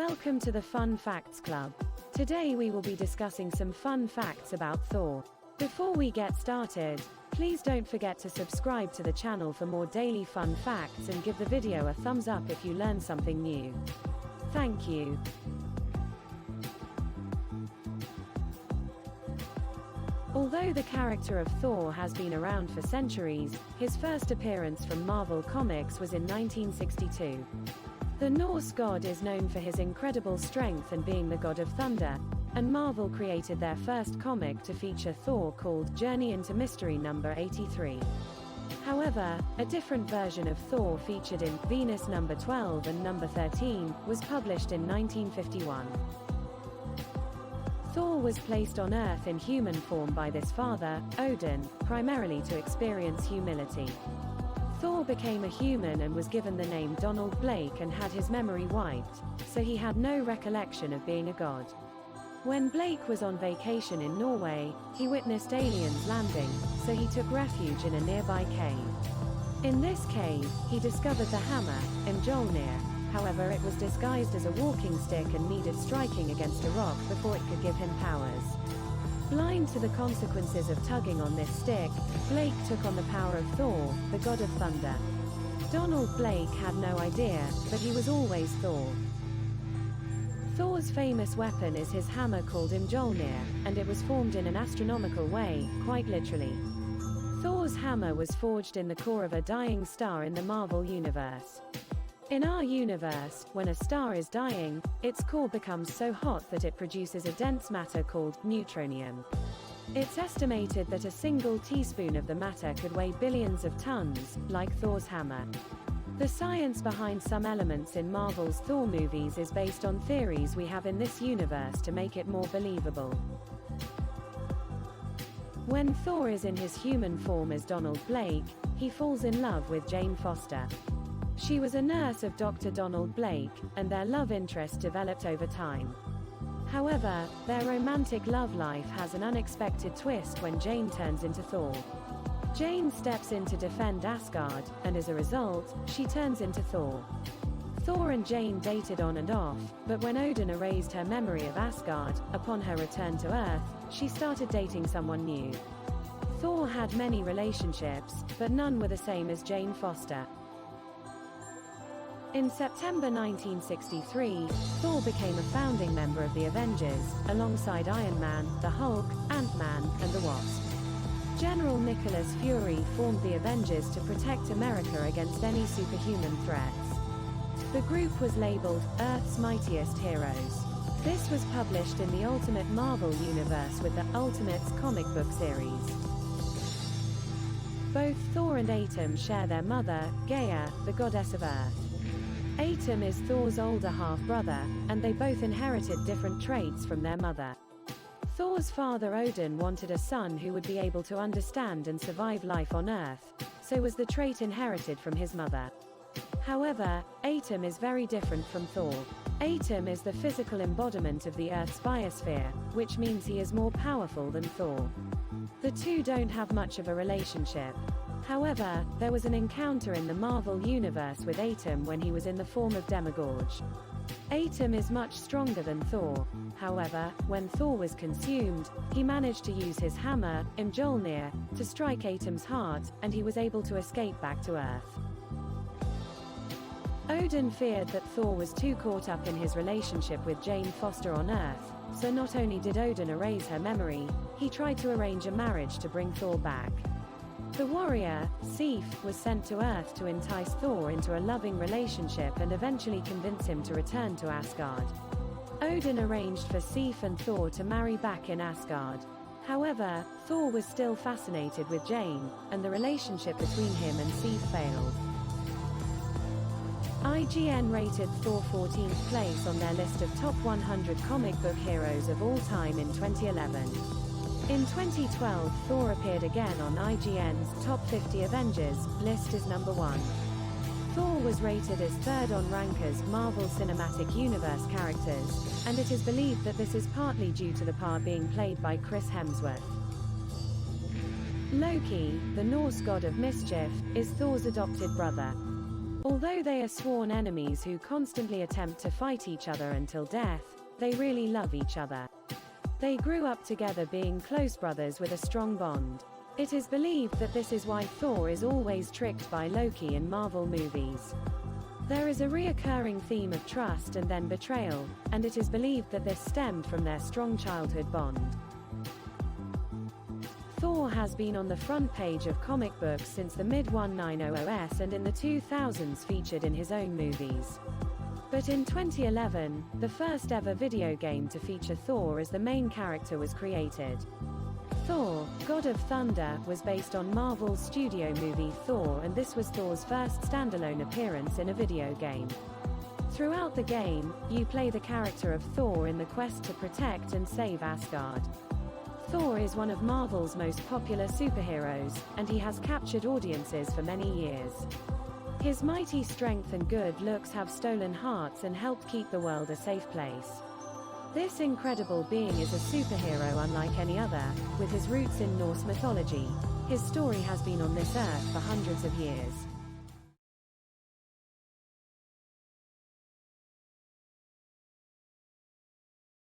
Welcome to the Fun Facts Club. Today we will be discussing some fun facts about Thor. Before we get started, please don't forget to subscribe to the channel for more daily fun facts and give the video a thumbs up if you learn something new. Thank you. Although the character of Thor has been around for centuries, his first appearance from Marvel Comics was in 1962. The Norse god is known for his incredible strength and being the god of thunder, and Marvel created their first comic to feature Thor called Journey into Mystery number 83. However, a different version of Thor featured in Venus number 12 and number 13 was published in 1951. Thor was placed on Earth in human form by this father, Odin, primarily to experience humility. Thor became a human and was given the name Donald Blake and had his memory wiped, so he had no recollection of being a god. When Blake was on vacation in Norway, he witnessed aliens landing, so he took refuge in a nearby cave. In this cave, he discovered the hammer, Mjolnir. However, it was disguised as a walking stick and needed striking against a rock before it could give him powers. Blind to the consequences of tugging on this stick, Blake took on the power of Thor, the god of thunder. Donald Blake had no idea, but he was always Thor. Thor's famous weapon is his hammer called Mjolnir, and it was formed in an astronomical way, quite literally. Thor's hammer was forged in the core of a dying star in the Marvel Universe. In our universe, when a star is dying, its core becomes so hot that it produces a dense matter called neutronium. It's estimated that a single teaspoon of the matter could weigh billions of tons, like Thor's hammer. The science behind some elements in Marvel's Thor movies is based on theories we have in this universe to make it more believable. When Thor is in his human form as Donald Blake, he falls in love with Jane Foster. She was a nurse of Dr. Donald Blake, and their love interest developed over time. However, their romantic love life has an unexpected twist when Jane turns into Thor. Jane steps in to defend Asgard, and as a result, she turns into Thor. Thor and Jane dated on and off, but when Odin erased her memory of Asgard, upon her return to Earth, she started dating someone new. Thor had many relationships, but none were the same as Jane Foster. In September 1963, Thor became a founding member of the Avengers, alongside Iron Man, the Hulk, Ant-Man, and the Wasp. General Nicholas Fury formed the Avengers to protect America against any superhuman threats. The group was labeled Earth's Mightiest Heroes. This was published in the Ultimate Marvel Universe with the Ultimates comic book series. Both Thor and Atum share their mother, Gaia, the goddess of Earth. Atum is Thor's older half-brother, and they both inherited different traits from their mother. Thor's father Odin wanted a son who would be able to understand and survive life on Earth, so was the trait inherited from his mother. However, Atum is very different from Thor. Atum is the physical embodiment of the Earth's biosphere, which means he is more powerful than Thor. The two don't have much of a relationship. However, there was an encounter in the Marvel Universe with Atum when he was in the form of Demigorge. Atum is much stronger than Thor. However, when Thor was consumed, he managed to use his hammer, Mjolnir, to strike Atum's heart, and he was able to escape back to Earth. Odin feared that Thor was too caught up in his relationship with Jane Foster on Earth, so not only did Odin erase her memory, he tried to arrange a marriage to bring Thor back. The warrior, Sif, was sent to Earth to entice Thor into a loving relationship and eventually convince him to return to Asgard. Odin arranged for Sif and Thor to marry back in Asgard. However, Thor was still fascinated with Jane, and the relationship between him and Sif failed. IGN rated Thor 14th place on their list of top 100 comic book heroes of all time in 2011. In 2012, Thor appeared again on IGN's Top 50 Avengers list as number 1. Thor was rated as third on Ranker's Marvel Cinematic Universe characters, and it is believed that this is partly due to the part being played by Chris Hemsworth. Loki, the Norse god of mischief, is Thor's adopted brother. Although they are sworn enemies who constantly attempt to fight each other until death, they really love each other. They grew up together being close brothers with a strong bond. It is believed that this is why Thor is always tricked by Loki in Marvel movies. There is a reoccurring theme of trust and then betrayal, and it is believed that this stemmed from their strong childhood bond. Thor has been on the front page of comic books since the mid-1900s and in the 2000s featured in his own movies. But in 2011, the first ever video game to feature Thor as the main character was created. Thor, God of Thunder, was based on Marvel's studio movie Thor, and this was Thor's first standalone appearance in a video game. Throughout the game, you play the character of Thor in the quest to protect and save Asgard. Thor is one of Marvel's most popular superheroes, and he has captured audiences for many years. His mighty strength and good looks have stolen hearts and helped keep the world a safe place. This incredible being is a superhero unlike any other, with his roots in Norse mythology. His story has been on this earth for hundreds of years.